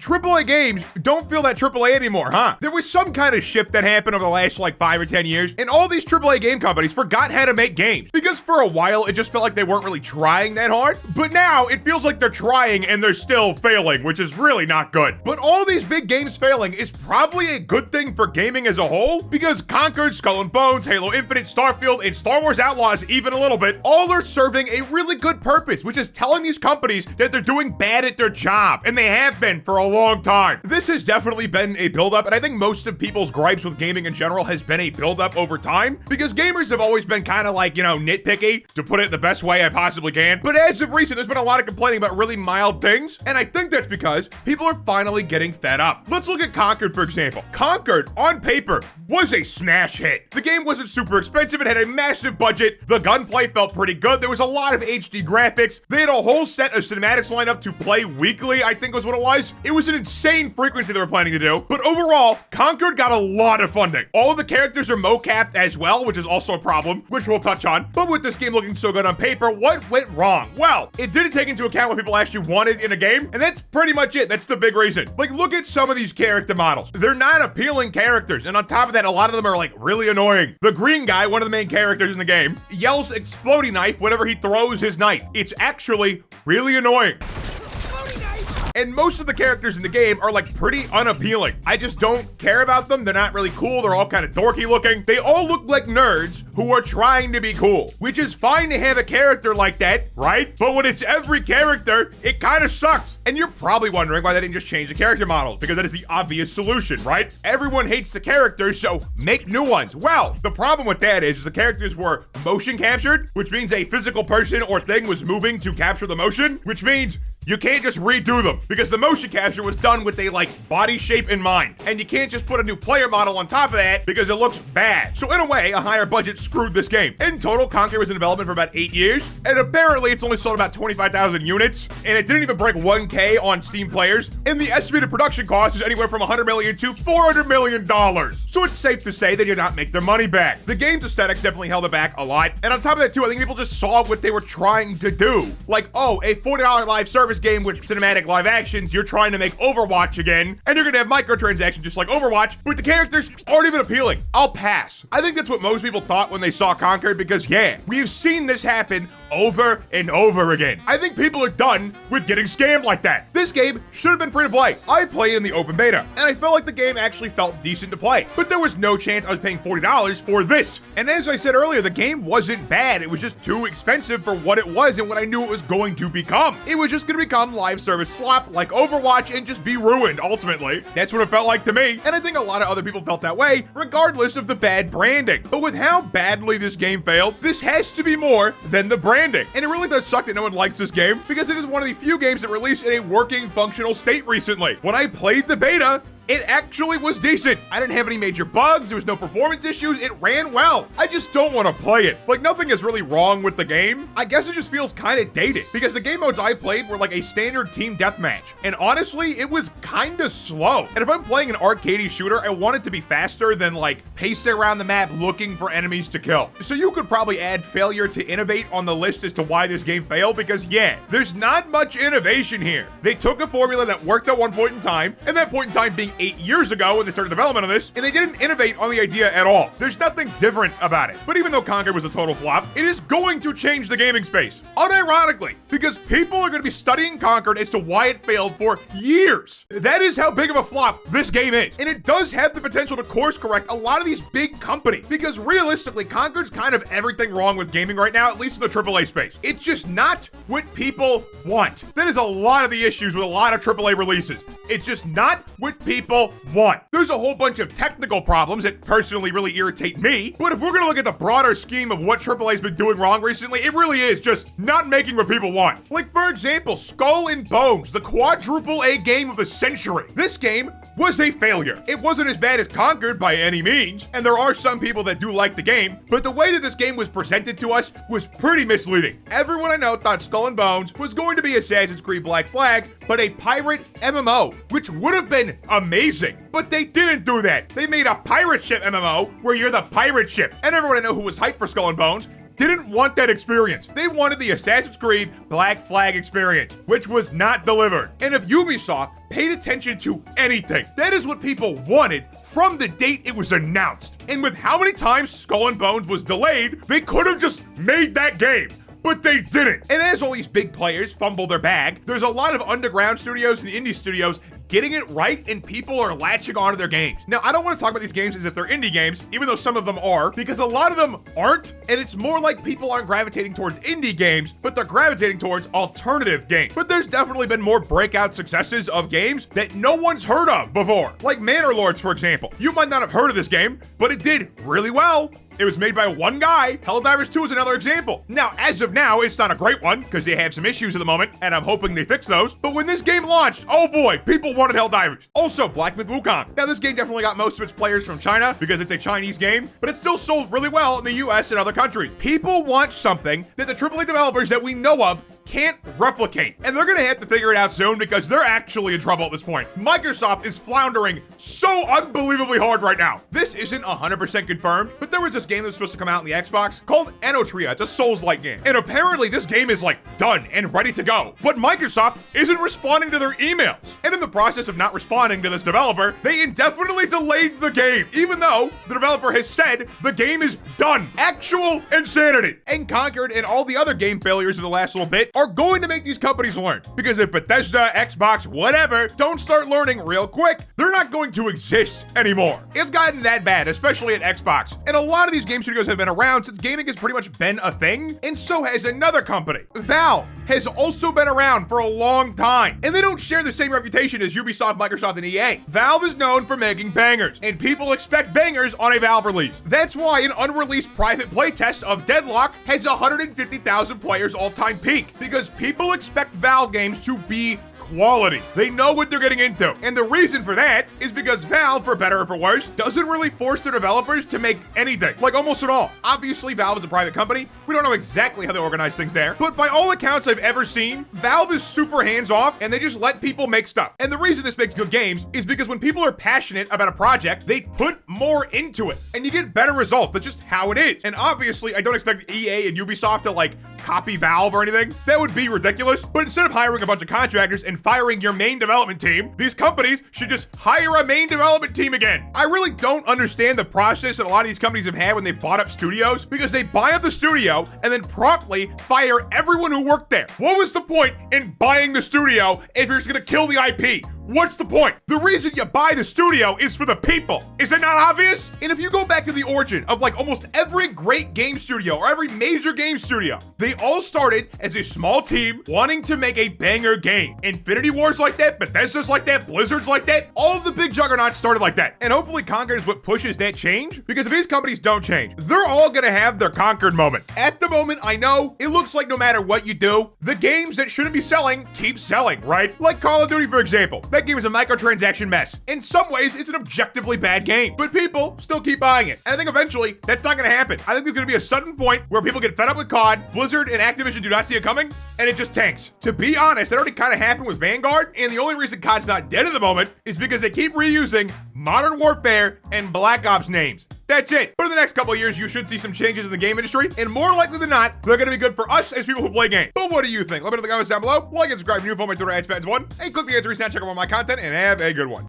AAA games don't feel that AAA anymore, huh? There was some kind of shift that happened over the last like 5 or 10 years, and all these AAA game companies forgot how to make games. Because for a while, it just felt like they weren't really trying that hard. But now, it feels like they're trying and they're still failing, which is really not good. But all these big games failing is probably a good thing for gaming as a whole, because Conquered, Skull and Bones, Halo Infinite, Starfield, and Star Wars Outlaws even a little bit, all are serving a really good purpose, which is telling these companies that they're doing bad at their job, and they have been for a long time. This has definitely been a buildup, and I think most of people's gripes with gaming in general has been a buildup over time, because gamers have always been kind of like, you know, nitpicky, to put it the best way I possibly can. But as of recent, there's been a lot of complaining about really mild things, and I think that's because people are finally getting fed up. Let's look at Conquered, for example. Conquered, on paper, was a smash hit. The game wasn't super expensive, it had a massive budget, the gunplay felt pretty good, there was a lot of HD graphics, they had a whole set of cinematics lined up to play weekly, I think was what it was. It was an insane frequency they were planning to do, but overall, Conquered got a lot of funding. All of the characters are mocapped as well, which is also a problem, which we'll touch on. But with this game looking so good on paper, what went wrong? Well, it didn't take into account what people actually wanted in a game, and that's pretty much it. That's the big reason. Like, look at some of these character models. They're not appealing characters, and on top of that, a lot of them are like really annoying. The green guy, one of the main characters in the game, yells exploding knife whenever he throws his knife. It's actually really annoying. And most of the characters in the game are like pretty unappealing. I just don't care about them. They're not really cool. They're all kind of dorky looking. They all look like nerds who are trying to be cool, which is fine to have a character like that, right? But when it's every character, it kind of sucks. And you're probably wondering why they didn't just change the character models, because that is the obvious solution, right? Everyone hates the characters, so make new ones. Well, the problem with that is the characters were motion captured, which means a physical person or thing was moving to capture the motion, which means you can't just redo them, because the motion capture was done with a like body shape in mind. And you can't just put a new player model on top of that because it looks bad. So in a way, a higher budget screwed this game. In total, Conquer was in development for about 8 years, and apparently it's only sold about 25,000 units, and it didn't even break 1K on Steam players, and the estimated production cost is anywhere from $100 million to $400 million. So it's safe to say they did not make their money back. The game's aesthetics definitely held it back a lot, and on top of that too, I think people just saw what they were trying to do. Like, oh, a $40 live service game with cinematic live actions, you're trying to make Overwatch again, and you're gonna have microtransactions just like Overwatch, but the characters aren't even appealing. I'll pass. I think that's what most people thought when they saw Conquered, because yeah, we've seen this happen over and over again. I think people are done with getting scammed like that. This game should have been free to play. I played in the open beta, and I felt like the game actually felt decent to play, but there was no chance I was paying $40 for this. And as I said earlier, the game wasn't bad. It was just too expensive for what it was and what I knew it was going to become. It was just gonna become live service slop like Overwatch and just be ruined ultimately. That's what it felt like to me, and I think a lot of other people felt that way, regardless of the bad branding. But with how badly this game failed, this has to be more than the branding. And it really does suck that no one likes this game, because it is one of the few games that released in a working, functional state recently. When I played the beta, it actually was decent. I didn't have any major bugs, there was no performance issues, it ran well. I just don't want to play it. Like, nothing is really wrong with the game. I guess it just feels kind of dated, because the game modes I played were like a standard team deathmatch. And honestly, it was kind of slow. And if I'm playing an arcadey shooter, I want it to be faster than like pacing around the map looking for enemies to kill. So you could probably add failure to innovate on the list as to why this game failed, because yeah, there's not much innovation here. They took a formula that worked at one point in time, and that point in time being 8 years ago when they started development of this, and they didn't innovate on the idea at all. There's nothing different about it. But even though Conquer was a total flop, it is going to change the gaming space. Unironically, because people are going to be studying Conquered as to why it failed for years. That is how big of a flop this game is. And it does have the potential to course correct a lot of these big companies, because realistically, Conquered's kind of everything wrong with gaming right now, at least in the AAA space. It's just not what people want. That is a lot of the issues with a lot of AAA releases. It's just not what people want. There's a whole bunch of technical problems that personally really irritate me, but if we're gonna look at the broader scheme of what AAA's been doing wrong recently, it really is just not making what people want. Like, for example, Skull and Bones, the quadruple A game of the century. This game was a failure. It wasn't as bad as Conquered by any means, and there are some people that do like the game, but the way that this game was presented to us was pretty misleading. Everyone I know thought Skull and Bones was going to be Assassin's Creed Black Flag, but a pirate MMO, which would have been amazing. But they didn't do that. They made a pirate ship MMO where you're the pirate ship. And everyone I know who was hyped for Skull and Bones didn't want that experience. They wanted the Assassin's Creed Black Flag experience, which was not delivered. And if Ubisoft paid attention to anything, that is what people wanted from the date it was announced. And with how many times Skull and Bones was delayed, they could have just made that game. But they didn't. And as all these big players fumble their bag, there's a lot of underground studios and indie studios getting it right, and people are latching onto their games. Now, I don't want to talk about these games as if they're indie games, even though some of them are, because a lot of them aren't, and it's more like people aren't gravitating towards indie games, but they're gravitating towards alternative games. But there's definitely been more breakout successes of games that no one's heard of before. Like Manor Lords, for example. You might not have heard of this game, but it did really well. It was made by one guy. Helldivers 2 is another example. Now, as of now, it's not a great one, because they have some issues at the moment, and I'm hoping they fix those. But when this game launched, oh boy, people wanted Helldivers. Also, Black Myth Wukong. Now, this game definitely got most of its players from China, because it's a Chinese game, but it still sold really well in the US and other countries. People want something that the AAA developers that we know of can't replicate. And they're gonna have to figure it out soon, because they're actually in trouble at this point. Microsoft is floundering so unbelievably hard right now. This isn't 100% confirmed, but there was this game that was supposed to come out on the Xbox called Enotria. It's a Souls-like game. And apparently this game is like done and ready to go. But Microsoft isn't responding to their emails. And in the process of not responding to this developer, they indefinitely delayed the game, even though the developer has said the game is done. Actual insanity. And Conquered and all the other game failures of the last little bit are going to make these companies learn. Because if Bethesda, Xbox, whatever, don't start learning real quick, they're not going to exist anymore. It's gotten that bad, especially at Xbox. And a lot of these game studios have been around since gaming has pretty much been a thing, and so has another company. Valve has also been around for a long time, and they don't share the same reputation as Ubisoft, Microsoft, and EA. Valve is known for making bangers, and people expect bangers on a Valve release. That's why an unreleased private playtest of Deadlock has 150,000 players all-time peak, because people expect Valve games to be quality. They know what they're getting into. And the reason for that is because Valve, for better or for worse, doesn't really force their developers to make anything, like almost at all. Obviously, Valve is a private company. We don't know exactly how they organize things there, but by all accounts I've ever seen, Valve is super hands-off, and they just let people make stuff. And the reason this makes good games is because when people are passionate about a project, they put more into it, and you get better results. That's just how it is. And obviously, I don't expect EA and Ubisoft to like copy Valve or anything. That would be ridiculous. But instead of hiring a bunch of contractors and firing your main development team, these companies should just hire a main development team again. I really don't understand the process that a lot of these companies have had when they bought up studios, because they buy up the studio and then promptly fire everyone who worked there. What was the point in buying the studio if you're just gonna kill the IP? What's the point? The reason you buy the studio is for the people. Is it not obvious? And if you go back to the origin of like almost every great game studio or every major game studio, they all started as a small team wanting to make a banger game. Infinity War's like that, Bethesda's like that, Blizzard's like that. All of the big juggernauts started like that. And hopefully Conquered is what pushes that change, because if these companies don't change, they're all gonna have their Conquered moment. At the moment, I know it looks like no matter what you do, the games that shouldn't be selling keep selling, right? Like Call of Duty, for example. That game is a microtransaction mess. In some ways, it's an objectively bad game, but people still keep buying it. And I think eventually that's not gonna happen. I think there's gonna be a sudden point where people get fed up with COD, Blizzard and Activision do not see it coming, and it just tanks. To be honest, that already kind of happened with Vanguard, and the only reason COD's not dead at the moment is because they keep reusing Modern Warfare and Black Ops names. That's it. But in the next couple of years, you should see some changes in the game industry, and more likely than not, they're gonna be good for us as people who play games. But what do you think? Let me know in the comments down below. Like and subscribe if you're new, follow my Twitter @spatnz1, and click the answer sound, check out all my content, and have a good one.